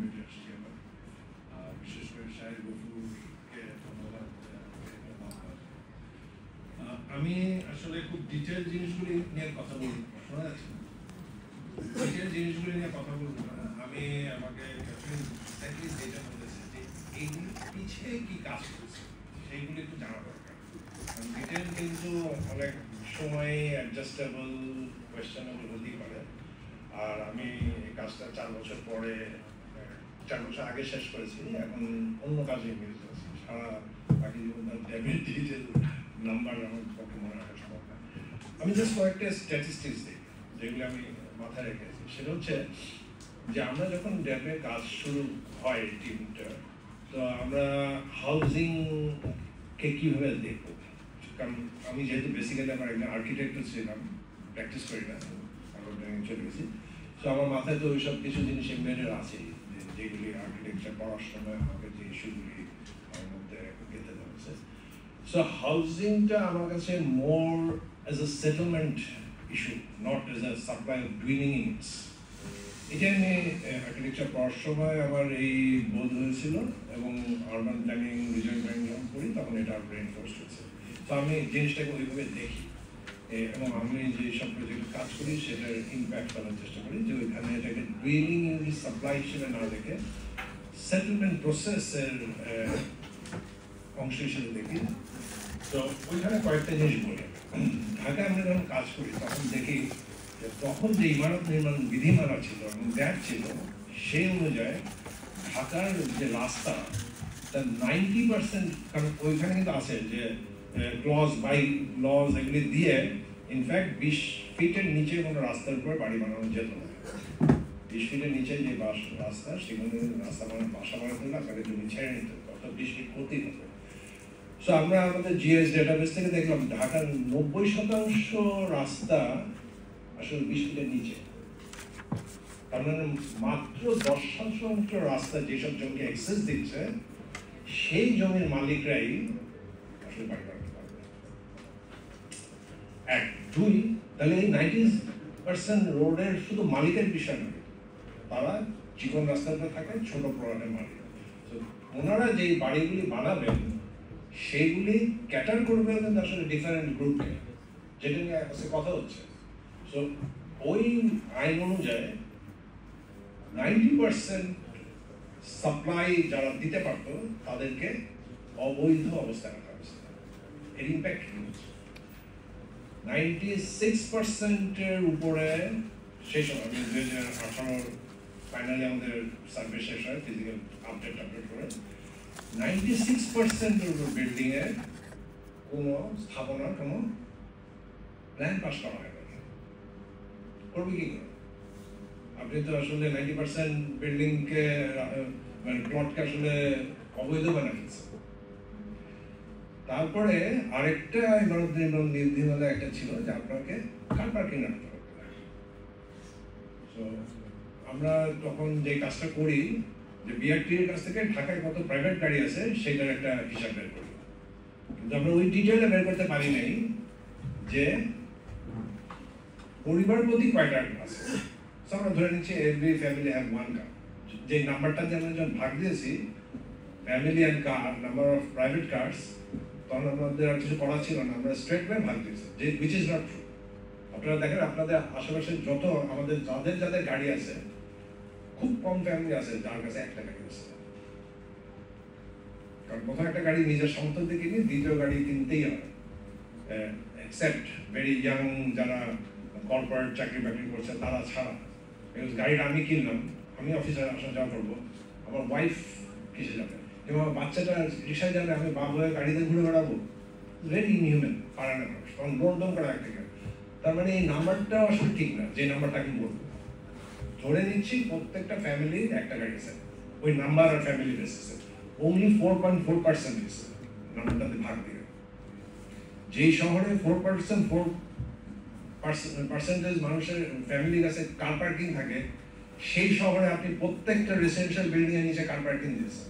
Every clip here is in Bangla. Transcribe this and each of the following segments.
কমিটি আসছি আমার, বিশেষ করে শাহের গফুরকে ধন্যবাদ। আমি আসলে খুব ডিটেল জিনিসগুলি নিয়ে কথা বলব, শোনা যাচ্ছে না? ডিটেল জিনিসগুলি নিয়ে কথা বলবো না। আমি আমাকে যেটা বলেছে যে এইগুলি পিছিয়ে কি কাজ করছে সেইগুলি একটু জানা দরকার। ডিটেল কিন্তু অনেক সময় অ্যাডজাস্টেবল, কোয়েশ্চেনেবল হতেই পারে। আর আমি এই কাজটা 4 বছর পরে, 4 বছর আগে শেষ করেছি, এখন অন্য কাজে ইংরেজি আছে। সারা বাকি জীবন ডেবিট ডিটেল নাম্বার আমার পক্ষে মনে রাখা সম্ভব না। আমি জাস্ট কয়েকটা স্ট্যাটিস্টিক্স দিই যেগুলো আমি মাথায় রেখেছি। সেটা হচ্ছে যে আমরা যখন ড্যাবে কাজ শুরু হয় টিমটা, তো আমরা হাউজিংকে কীভাবে দেখব, কারণ আমি যেহেতু বেসিক্যালি আমার একজন আর্কিটেক্টর ছিলাম, প্র্যাকটিস করি না, আমার চলে গেছি। তো আমার মাথায় তো ওইসব কিছু জিনিস এমবেডেড আছে যেগুলি আর্কিটেকচার পড়ার সময় আমাকে যে ইস্যুগুলি আমার মধ্যে গেঁথে ধরেছে। সো হাউজিংটা আমার কাছে more as a settlement issue, not as a supply of dwelling units. এটা আমি আর্কিটেকচার পড়ার সময় আমার এই বোধ হয়েছিল, এবং আরবান প্ল্যানিং, রিজন প্ল্যানিং যখন পড়ি তখন এটা রেইনফোর্স হয়েছে। তো আমি জিনিসটাকে ওইভাবে দেখি, এবং আমি যে সব প্রজেক্টে কাজ করি সেটার ইম্প্যাক্ট করার চেষ্টা করি, যে ওইখানে এটাকে ডুইলিং ইউনিট সাপ্লাই হিসেবে না দেখে সেটেলমেন্ট প্রসেসের অংশ হিসেবে দেখি। তো ওইখানে কয়েকটা জিনিস বলি। ঢাকায় আমরা যখন কাজ করি তখন দেখি যে তখন যে ইমারত নির্মাণ বিধিমালা ছিল এবং দ্যাট ছিল, সেই অনুযায়ী ঢাকার যে রাস্তা তার 90%, কারণ ওইখানে কিন্তু আছে যে ক্লজ বাই ক্লজ এগুলি দিয়ে ইনফ্যাক্ট 20 ফিটের নিচে কোনো রাস্তার উপর বাড়ি বানানো যেত না। 20 ফিটের নিচে যে রাস্তা, সেখানে রাস্তা বাসা বানাতে হলে আপনাকে জমি ছেড়ে নিতে হতো, অর্থাৎ 20 ফিট করতেই হতো। সো আমরা আমাদের জিএস ডেটাবেস থেকে দেখলাম ঢাকার 90% রাস্তা আসলে 20 ফিটের নিচে। তার মানে মাত্র 10% রাস্তা যেসব জমিকে অ্যাক্সেস দিচ্ছে, সেই জমির মালিকরাই আসলে বাড়ি বানাতে পারবে। 1, 2, তাহলে এই 90% রোডের শুধু মালিকের বিষয় নয়, তারা চিকন রাস্তাতে থাকে, ছোট প্লটের মালিক। তো ওনারা যে বাড়িগুলি বানাবেন সেইগুলি ক্যাটার করবে কিন্তু আসলে ডিফারেন্ট গ্রুপকে, যেটা নিয়ে কাছে কথা হচ্ছে। সো ওই আইন অনুযায়ী 90% সাপ্লাই যারা দিতে পারত তাদেরকে অবৈধ অবস্থায় রাখা হয়েছে। এর ইম্প্যাক্ট কি হচ্ছে? 96%-এর উপরে শেষ হয়, 2018 ফাইনালি আমাদের সার্ভে শেষ হয়, ফিজিক্যাল আপডেট করে 96%-এর উপর বিল্ডিং এ কোনো স্থাপনার কোনো প্ল্যান পাস করা হয় না। করবে কি করে? আপনি তো আসলে 90% বিল্ডিংকে মানে প্লটকে আসলে অবৈধ বানিয়ে ফেলছে। তারপরে আরেকটা ইমারত নির্মাণ বিধিমালা একটা ছিল যে আপনাকে কার পার্কিং রাখতে হবে। আমরা তখন যে কাজটা করি, যে বিআরটির কাছ থেকে ঢাকায় কত প্রাইভেট গাড়ি আছে সেটার একটা হিসাব বের করি, কিন্তু আমরা ওই ডিটেইলে বের করতে পারি নাই যে পরিবার প্রতি কয়টা আছে। আমরা ধরে নিচ্ছি এভরি ফ্যামিলি হ্যাভ 1 কার, যে নাম্বারটা যে আমরা যখন ভাগ দিয়েছি family and car, number of private cars, তখন আমাদের আর কিছু করা ছিল না, আমরা স্ট্রেট ওয়ে ভাগ দিয়েছি, যে হুইচ ইজ নট ট্রু। আপনারা দেখেন আপনাদের আশেপাশে যত আমাদের যাদের গাড়ি আছে, খুব কম ফ্যামিলি আছে যার কাছে একটা গাড়ি আছে। কারণ প্রথম একটা গাড়ি নিজের সমর্থন থেকে কিনে দ্বিতীয় গাড়ি কিনতেই হয়, এক্সেপ্ট ভেরি ইয়াং যারা কর্পোরেট চাকরি বাকরি করছে তারা ছাড়া। গাড়িটা আমি কিনলাম, আমি অফিসে আসা যাওয়া করবো, আমার ওয়াইফ কিসে যাবে, এবং আমার বাচ্চাটা রিক্সায় যাবে, আমি বাবু হয়ে গাড়িতে ঘুরে বেড়াবো, ভেরি ইনহিউম্যান, পারে না মানুষ, তখন লোন করে এক থেকে। তার মানে এই নাম্বারটাও আসলে ঠিক না, যে নাম্বারটা আমি বলবো। ধরে নিচ্ছি প্রত্যেকটা ফ্যামিলির একটা গাড়ি আছে, ওই নাম্বার আর ফ্যামিলি বেসিসে only 4.4% দিচ্ছে নাম্বারটাতে ভাগ দিয়ে। যেই শহরে 4% মানুষের ফ্যামিলির কাছে কার পার্কিং থাকে, সেই শহরে আপনি প্রত্যেকটা রেসিডেন্সিয়াল বিল্ডিং এর নিচে কার পার্কিং দিয়েছেন।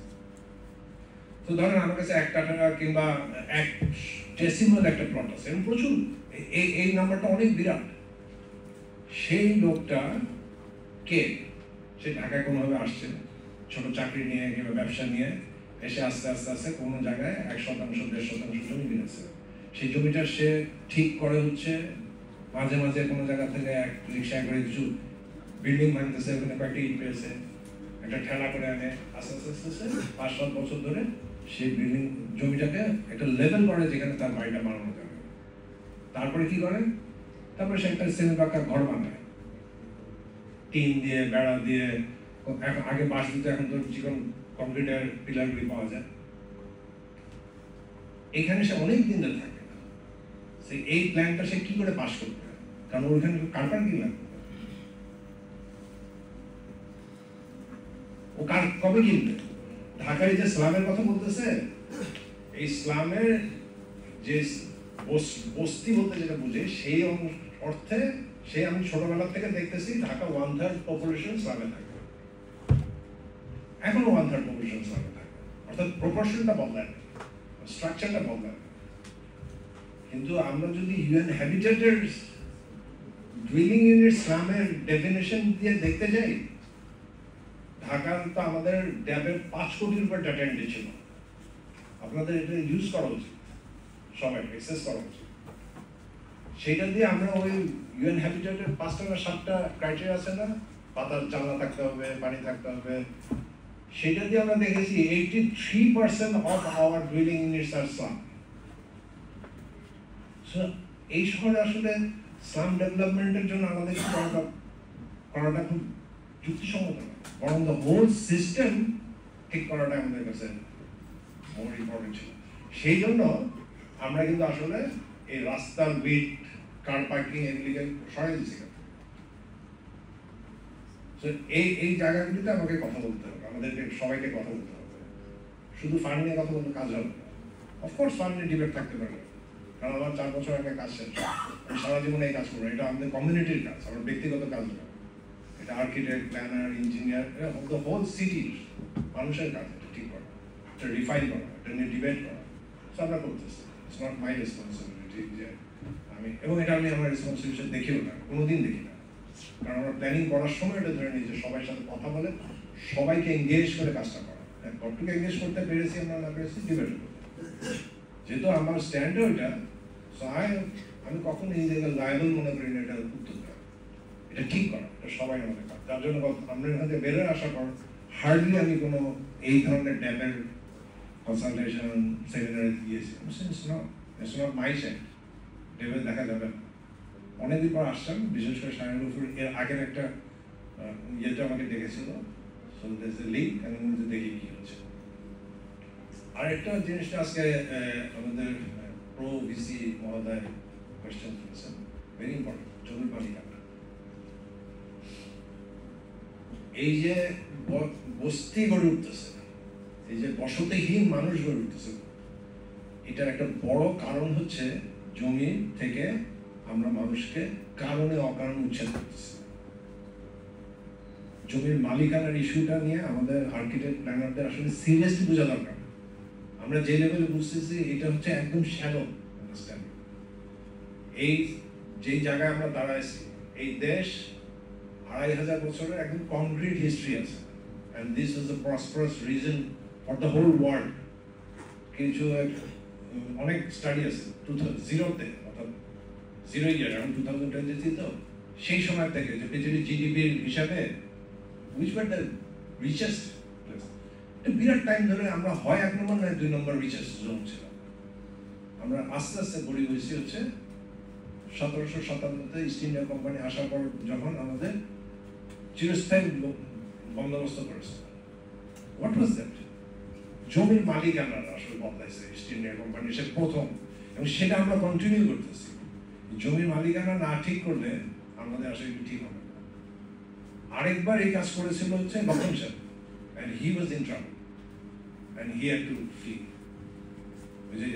তো ধরেন আমার কাছে 1 কাঠা কিংবা 1 ডেসিমাল একটা প্লট আছে, প্রচুর, এই নাম্বারটা অনেক বিরাট। সেই লোকটা কে? সে ঢাকায় কোনোভাবে আসছে, ছোট চাকরি নিয়ে কিংবা ব্যবসা নিয়ে এসে আস্তে আস্তে আস্তে কোনো জায়গায় 1% 1.5% জমি কিনেছে। সেই জমিটা সে ঠিক করে হচ্ছে মাঝে মাঝে কোনো জায়গা থেকে এক রিক্সায় করে কিছু বিল্ডিং ভাঙতেছে, ওখানে কয়েকটি ইট পেয়েছে, একটা ঠেলা করে আনে, আস্তে আস্তে আস্তে আস্তে 5-7 বছর ধরে সেই বিল্ডিং জমিটাকে একটা লেভেল করে যেখানে তার বাড়িটা বানানো যাবে। তারপরে কি করে? তারপরে সে একটা সেমি পাকা ঘর বানায়, টিন দিয়ে, বেড়া দিয়ে। আগে বাঁশ দিতে, এখন তো চিকন কংক্রিটের পিলারগুলি পাওয়া যায়। এখানে সে অনেক দিন ধরে থাকে। এই প্ল্যানটা সে কি করে পাস করবে? কারণ ওইখানে কারবার কি লাগবে, ও কবে কিনবে? ঢাকায় যে স্লামের কথা বলতেছে, এই স্লামের যে বস্তি বলতে যেটা বুঝে, সেই অর্থে আমি ছোটবেলা থেকে দেখতেছি ঢাকা 1/3 পপুলেশন স্লামে থাকে, এখনো 1/3 পপুলেশন স্লামে থাকে। অর্থাৎ প্রপোর্শনটা বদলায়, স্ট্রাকচারটা বদলায়। কিন্তু আমরা যদি ইউএন হ্যাবিটেটের ডুয়েলিং ইউনিট স্লামের ডেফিনেশন দিয়ে দেখতে যাই, ঢাকার তো আমাদের ড্যাবের 5 কোটির উপর ডাটা এন্ট্রি ছিল। আপনাদের এটা ইউজ করা উচিত, সবাই অ্যাক্সেস করা উচিত। সেটা দিয়ে আমরা ওই ইউএন হ্যাবিটেটের 5টা না 7টা ক্রাইটেরিয়া আছে না, পাতার জানলা থাকতে হবে, পানি থাকতে হবে, সেটা দিয়ে আমরা দেখেছি 83% অফ আওয়ার ডুয়েলিং ইউনিটস আর স্লাম। এই শহরে আসলে স্লাম ডেভেলপমেন্টের জন্য আমাদের করাটা খুব যুক্তিসঙ্গত না, বরং দ্য হোল সিস্টেম ঠিক করাটা আমাদের কাছে মোর ইম্পর্টেন্ট ছিল। সেই জন্য আমরা কিন্তু আসলে এই রাস্তার উইড, কার পার্কিং এগুলিকে সরাই দিচ্ছি। এই জায়গাগুলিতে আমাকে কথা বলতে হবে, আমাদেরকে সবাইকে কথা বলতে হবে। শুধু ফান্ড নিয়ে কথা বলতে কাজ হবে না। অফকোর্স ফান্ড নিয়ে ডিবেট থাকতে পারে, কারণ আমার 4 বছর আগে কাজ শেষ, আমি সারা জীবনে এই কাজ করবো। এটা আমাদের কমিউনিটির কাজ, আমার ব্যক্তিগত কাজ না। এটা architect, planner, engineer, the whole সিটির মানুষের কাজ এটা ঠিক করা, এটা রিফাইন করা, এটা নিয়ে ডিবেট করা। আমরা করতেছি, ইটস নট মাই রেসপন্সিবিলিটি যে আমি, এবং এটা আমি আমার রেসপন্সিবিলিটি দেখিও না, কোনোদিন দেখি না। কারণ আমরা প্ল্যানিং করার সময় এটা ধরে নিই যে সবার সাথে কথা বলে সবাইকে এঙ্গেজ করে কাজটা করা। কতটুকু এঙ্গেজ করতে পেরেছি আমরা না পেরেছি ডিবেট করতে, যেহেতু আমার স্ট্যান্ডও এটা। আমি কখনো এই জায়গায় লায়াবল মনে করি না এটা উত্তর দেওয়া, এটা ঠিক করা, এটা সবাই আমাদের কাজ। তার জন্য আমরা এখান থেকে বেরোয় আসার পর হার্ডলি আমি কোনো এই ধরনের ড্যামের কনসালটেশন সেমিনারে গিয়েছি। ইটস নট মাই সাইড, ড্যামে দেখা যাবে না। অনেকদিন পর আসছেন, বিশেষ করে শাহিনুর এর আগের একটা ইয়েটা আমাকে দেখেছিল, সো দ্যাটস এ লিঙ্ক, আমি মধ্যে দেখি কি হচ্ছে। আর একটা জিনিসটা আজকে আমাদের প্রো ভিসি মহোদয় কোয়েশ্চেন করেছেন, ভেরি ইম্পর্টেন্ট, জমির মালিকানা। এই যে বস্তি গড়ে উঠতেছে, এই যে বসতিহীন মানুষ গড়ে উঠতেছে, এটার একটা বড় কারণ হচ্ছে জমি থেকে আমরা মানুষকে কারণে অকারণে উচ্ছেদ করতেছি। জমির মালিকানার ইস্যুটা নিয়ে আমাদের আর্কিটেক্ট, প্ল্যানারদের আসলে সিরিয়াসলি বোঝা দরকার। আমরা যে লেভেলে বুঝতেছি এটা হচ্ছে একদম শ্যালো আন্ডারস্ট্যান্ডিং। এই যেই জায়গায় আমরা দাঁড়াইছি, এই দেশ 2500 বছরের একদম কংক্রিট হিস্ট্রি আছে, and this is a prosperous region for the whole world. কিছু অনেক স্টাডি আছে 2000-তে, অর্থাৎ 0 ইয়ার, এখন 2020 তো, সেই সময় থেকে যে পৃথিবীর জিডিপির হিসাবে which were the richest place. Virat time ধরে আমরা হয় 1 নম্বর নয় 2 নম্বর রিচেস্ট জোন ছিলাম। আমরা আস্তে আস্তে গড়ে হয়েছি হচ্ছে 1757-তে ইস্ট ইন্ডিয়া কোম্পানি আসার পর, যখন আমাদের চিরস্থায়ী বন্দোবস্ত করেছে। What was that? জমির মালিকানা আসলে বদলাইছে ইস্ট ইন্ডিয়া কোম্পানি, সে প্রথম, এবং সেটা আমরা কন্টিনিউ করতেছি। জমির মালিকানা না ঠিক করলে আমাদের আসলে ঠিক হবে না। আরেকবার এই কাজ করেছিল হচ্ছে লক্ষণ সাহেব, and he was in trouble and he had to flee. ওই যে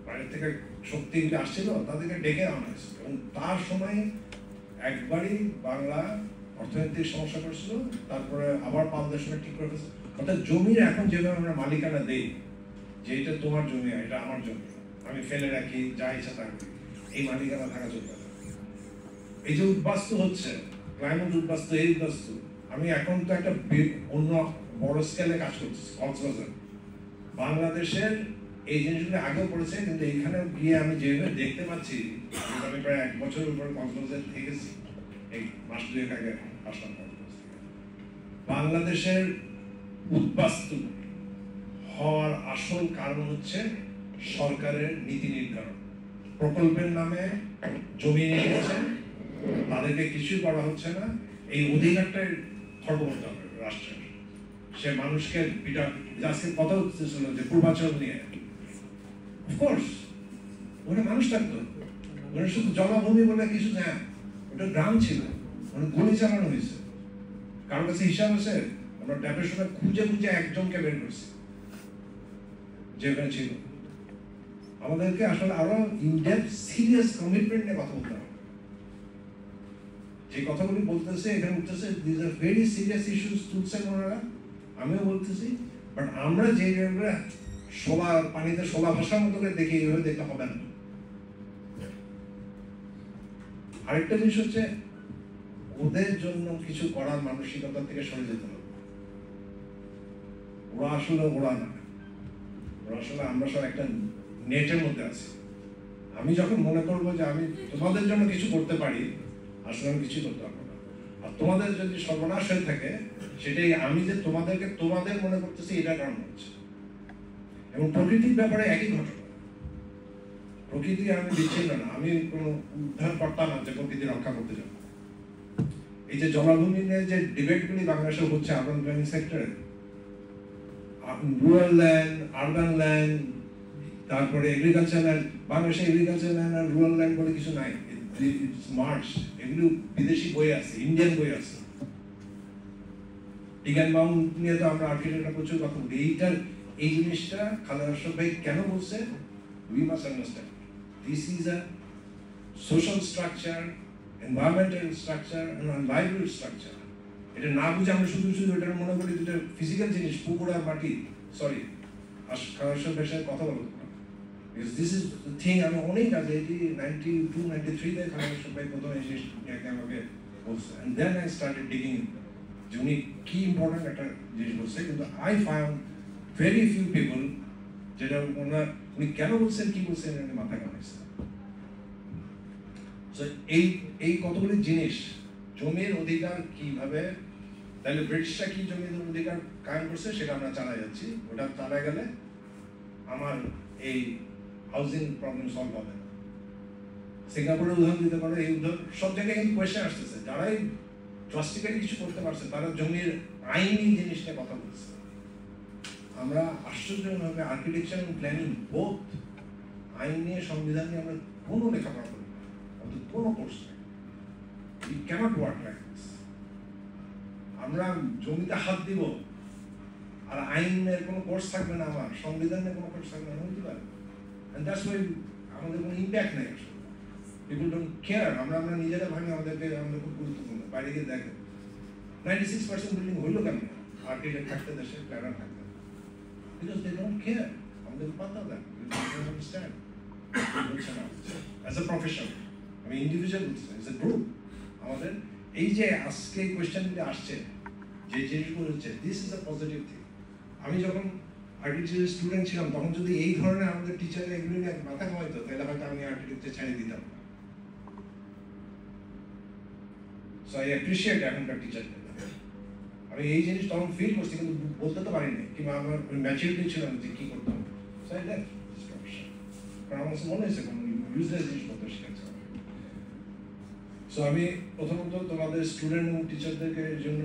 বাইরে থেকে শক্তি আসছিল, তাদেরকে ডেকে আনা হয়েছে, এবং তার সময় একবারই বাংলা অর্থনৈতিক সমস্যা করছিল, তারপরে আবার 5-10 সময় ঠিক করে ফেলছে। অর্থাৎ জমির এখন যেভাবে আমরা মালিকানা দেই, যে এটা তোমার জমি, এটা আমার জমি, আমি ফেলে রাখি, যা ইচ্ছা তা করি, এই মালিকানা থাকা চলবে না। এই যে উদ্বাস্তু হচ্ছে, ক্লাইমেট উদ্বাস্তু, এই উদ্বাস্তু, আমি এখন তো একটা অন্য বড় স্কেলে কাজ করতেছি কক্সবাজার। বাংলাদেশের এই জিনিসগুলো আগেও পড়েছে, কিন্তু এইখানে গিয়ে আমি যেভাবে দেখতে পাচ্ছি, আমি প্রায় 1 বছরের উপরে কক্সবাজার থেকেছি, এই মাস 2 আগে আসলাম কক্সবাজার থেকে। বাংলাদেশের উদ্বাস্তু হওয়ার আসল কারণ হচ্ছে সরকারের নীতি নির্ধারণ। প্রকল্পের নামে জমি নিয়ে গেছে, তাদেরকে কিছুই করা হচ্ছে না। এই অধিকারটাই খর্ব করতে হবে রাষ্ট্রের। সে মানুষকে আজকে কথা হচ্ছিল যে পূর্বাচল নিয়ে, অফকোর্স ওখানে মানুষ থাকতো, ওখানে শুধু জলাভূমি বলে কিছু না, ওটা গ্রাম ছিল, ওখানে গুলি চালানো হয়েছে। কারোর কাছে হিসাব আছে? আমরা ট্যাপের সময় খুঁজে খুঁজে একজনকে বের করছি যে ওখানে ছিল। আমাদেরকে আসলে আরো ইনডেপথ সিরিয়াস কমিটমেন্ট নিয়ে কথা বলতে হবে। যে কথাগুলি বলতেছে এখানে উঠতেছে, this are very serious issues তুলছেন ওনারা, আমিও বলতেছি। বাট আমরা যে শোলা পানিতে শোলা ভাষার মতো করে দেখি, এইভাবে দেখতে হবে না। আরেকটা জিনিস হচ্ছে, ওদের জন্য কিছু করার মানসিকতা থেকে সরে যেতে হবে। ওরা আসলে ওরা না, ওরা আসলে আমরা সব একটা নেটের মধ্যে আছি। আমি যখন মনে করবো যে আমি তোমাদের জন্য কিছু করতে পারি, আসলে আমি কিছু করতে পারবো না। আর তোমাদের যদি সর্বনাশ হয়ে থাকে, সেটাই আমি যে তোমাদেরকে তোমাদের মনে করতেছি, এটা কারণ হচ্ছে। এবং প্রকৃতির ব্যাপারে একই ঘটনা। প্রকৃতি আমি বিচ্ছিন্ন না, আমি কোনো উদ্ধার কর্তা না যে প্রকৃতি রক্ষা করতে যাবো। এই যে জলাভূমি নিয়ে যে ডিবেটগুলি বাংলাদেশে হচ্ছে আরবান প্ল্যানিং সেক্টরে, রুরাল ল্যান্ড, আরবান ল্যান্ড, তারপরে এগ্রিকালচার ল্যান্ড, বাংলাদেশে এগ্রিকালচার ল্যান্ড আর রুরাল ল্যান্ড বলে কিছু নাই। মার্চ এগুলো বিদেশি বই আছে, ইন্ডিয়ান বই আছে। ডিগান বাউন্ড নিয়ে তো আমরা আর্কিটেক্টরা প্রচুর কথা বলি। এই জিনিসটা খালেদ আশরাফ ভাই কেন বলছে? We must understand this is a social structure, environmental structure, livelihood structure. এটা না বুঝে আমরা শুধু শুধু এটা মনে করি যেটা ফিজিক্যাল জিনিস, পুকুর আর মাটি। সরি, খালেদ আশরাফ ভাইয়ের সাথে কথা বলবো না, because this is the thing। আমি অনেক আগে 92-93 তে খালেদ আশরাফ ভাই প্রথম এসে আমাকে বলছে, and then I started digging যে উনি কি ইম্পর্টেন্ট একটা জিনিস বলছে। কিন্তু I found very few people যেটা উনি কেন বলছেন, কি বলছেন, এটা মাথায় কামাইছে। এই কতগুলি জিনিস, জমির অধিকার কিভাবে, তাহলে ব্রিটিশরা কি জমির অধিকার কায়েম করছে সেটা আমরা চালাই যাচ্ছি। ওটা চালাই গেলে আমার এই হাউজিং প্রবলেম সলভ হবে না। সিঙ্গাপুরের উদাহরণ দিতে পারো, এই উদাহরণ সব জায়গায় কিন্তু কোয়েশ্চেন আসতেছে। যারাই ড্রাস্টিক্যালি কিছু করতে পারছে, তারা জমির আইনি জিনিসটা কথা বলছে। আমরা আশ্চর্যভাবে আর্কিটেকচার এবং প্ল্যানিং বোথ, আইন নিয়ে, সংবিধান নিয়ে আমরা কোনো লেখাপড়া করি না, আমাদের কোনো কোর্স নেই। We cannot work like this। আমরা জমিতে হাত দিব আর আইনের কোনো কোর্স থাকবে না, আমার সংবিধানের কোনো কোর্স থাকবে না, হতে পারে। And that's why আমাদের কোনো ইম্প্যাক্ট নেই আসলে। People don't care। আমরা নিজেরা ভাবি আমাদের খুব গুরুত্বপূর্ণ। বাইরে গিয়ে দেখেন 96% বিল্ডিং হইলো কেন? আর্কিটেক্ট থাকতে, দেশে প্ল্যানার থাকতে, because they don't care। আমাদের পাতা দেয়, they don't understand। As a profession, আমি ইন্ডিভিজুয়াল বলছি, as a group, আমাদের এই যে আজকে কোয়েশ্চেনগুলি আসছে, যে জিনিসগুলো হচ্ছে, this is a positive thing. আমি যখন আর্কিটেকচারের স্টুডেন্ট ছিলাম, তখন যদি এই ধরনের আমাদের টিচারের এগুলো নিয়ে মাথা ঘামাইতো, তাহলে হয়তো আমি আর্কিটেকচার ছেড়ে দিতাম। সো আই অ্যাপ্রিশিয়েট এখনকার টিচারদের। আমি এই জিনিস তখন ফিল করছি, কিন্তু বলতে তো পারিনি, কিংবা আমার ম্যাচুরিটি ছিল না যে কি করতে হবে। So I left this profession. কারণ আমার কাছে মনে হয়েছে কোনো ইউজলেস জিনিসপত্র শেখাচ্ছে। সো আমি প্রথমত তোমাদের স্টুডেন্ট এবং টিচারদেরকে এর জন্য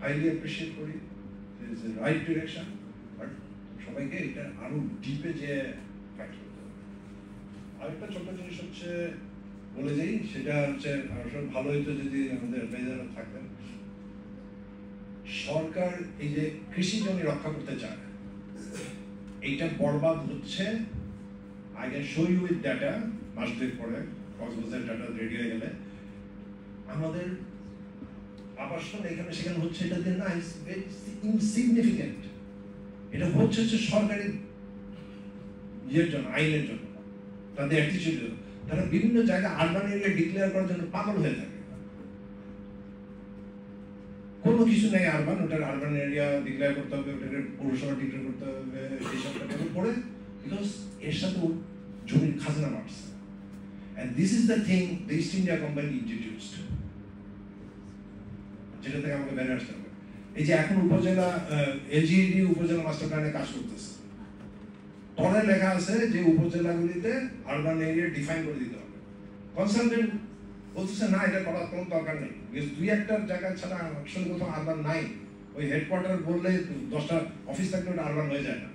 হাইলি অ্যাপ্রিশিয়েট করি, is the right direction. But সবাইকে এটা আরো ডিপে যে ফাইট করতে হবে। আরেকটা ছোট জিনিস হচ্ছে বলে যাই, সেটা হচ্ছে ভালো হইতো যদি আমাদের বেজার থাকতেন। সরকার এই যে কৃষি জমি রক্ষা করতে চায়, এইটা বরবাদ হচ্ছে। I can show you with data, মাস দুই পরে কক্সবাজার ডাটা রেডি হয়ে গেলে, আমাদের আবাসন এখানে সেখানে হচ্ছে, এটা দিয়ে না, ইনসিগনিফিকেন্ট। এটা হচ্ছে সরকারি ইয়ের জন্য, আইনের জন্য, তাদের অ্যাটিটিউড। তারা বিভিন্ন জায়গায় আরবান এরিয়া ডিক্লেয়ার করার জন্য পাগল হয়ে থাকে। কোনো কিছু নেই আরবান, ওটার আরবান এরিয়া ডিক্লেয়ার করতে হবে, ওটাকে পৌরসভা ডিক্লেয়ার করতে হবে, এইসব করে বিকজ এর সাথে জমির খাজনা বাড়ছে। And this is the thing the East India Company introduced, যেটা থেকে আমাকে বেরিয়ে আসতে হবে। এই যে এখন উপজেলা এলজিইডি উপজেলা মাস্টার প্ল্যানে কাজ করতেছে, তলে লেখা আছে যে উপজেলাগুলিতে আরবান এরিয়া ডিফাইন করে দিতে হবে। কনসালটেন্ট বলতেছে না, এটা করার কোনো দরকার নেই, দুই একটা জায়গা ছাড়া আসলে কোথাও আরবান নাই। ওই হেডকোয়ার্টার বললে 10টা অফিস থাকলে ওটা আরবান হয়ে যায় না।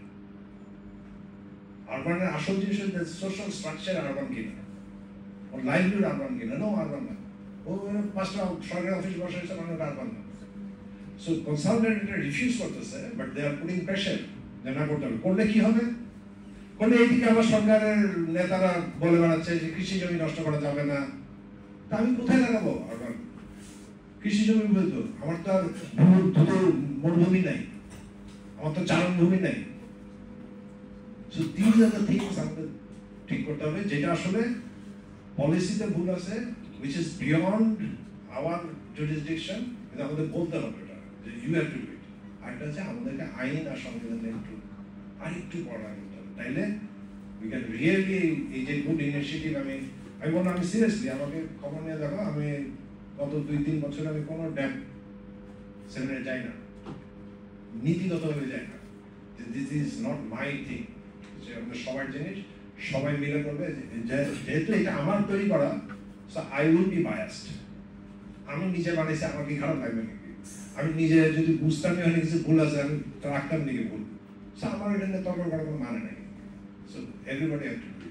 আরবানের আসল জিনিস হচ্ছে সোশ্যাল স্ট্রাকচার আরবান কিনা, ওর লাইভলিহুড আরবান কিনা, নো আরবান না। ও 5টা সরকারি অফিস বসাইছে মানে ওটা আরবান না। সো কনসালটেন্ট এটা রিফিউজ করতেছে, but they are putting pressure যে না করতে হবে। করলে কি হবে? করলে এইদিকে আবার সরকারের নেতারা বলে বেড়াচ্ছে যে কৃষি জমি নষ্ট করা যাবে না। তা আমি কোথায় লাগাবো আরবান কৃষি জমি? বলতো আমার তো আর মরুভূমি নাই, আমার তো চারণভূমি নাই। So this are the things আমাদের ঠিক করতে হবে, যেটা আসলে পলিসিতে ভুল আছে, which is beyond our jurisdiction, এটা আমাদের বলতে হবে এটা যে you have to do it। আরেকটা হচ্ছে আমাদেরকে আইন আর সংবিধানে আরেকটু পড়া করতে হবে, তাইলে we can really এই যে গুড ইনিশিয়েটিভ আমি বললাম, আমি সিরিয়াসলি আমাকে খবর নিয়ে দেখো, আমি গত 2-3 বছর আমি কোনো ড্যাম সেমিনারে যাই না, নীতিগতভাবে যাই না। This is not my thing, যে আমাদের সবার জিনিস সবাই মিলে করবে। যেহেতু এটা আমার তৈরি করা, so I will be biased. আমি নিজে বানাইছি, আমার কি খারাপ লাগবে নাকি? আমি নিজে যদি বুঝতাম এখানে কিছু ভুল আছে, আমি রাখতাম নাকি ভুল? সো আমার এটা নিয়ে তর্ক করার কোনো মানে নাই। So everybody have to do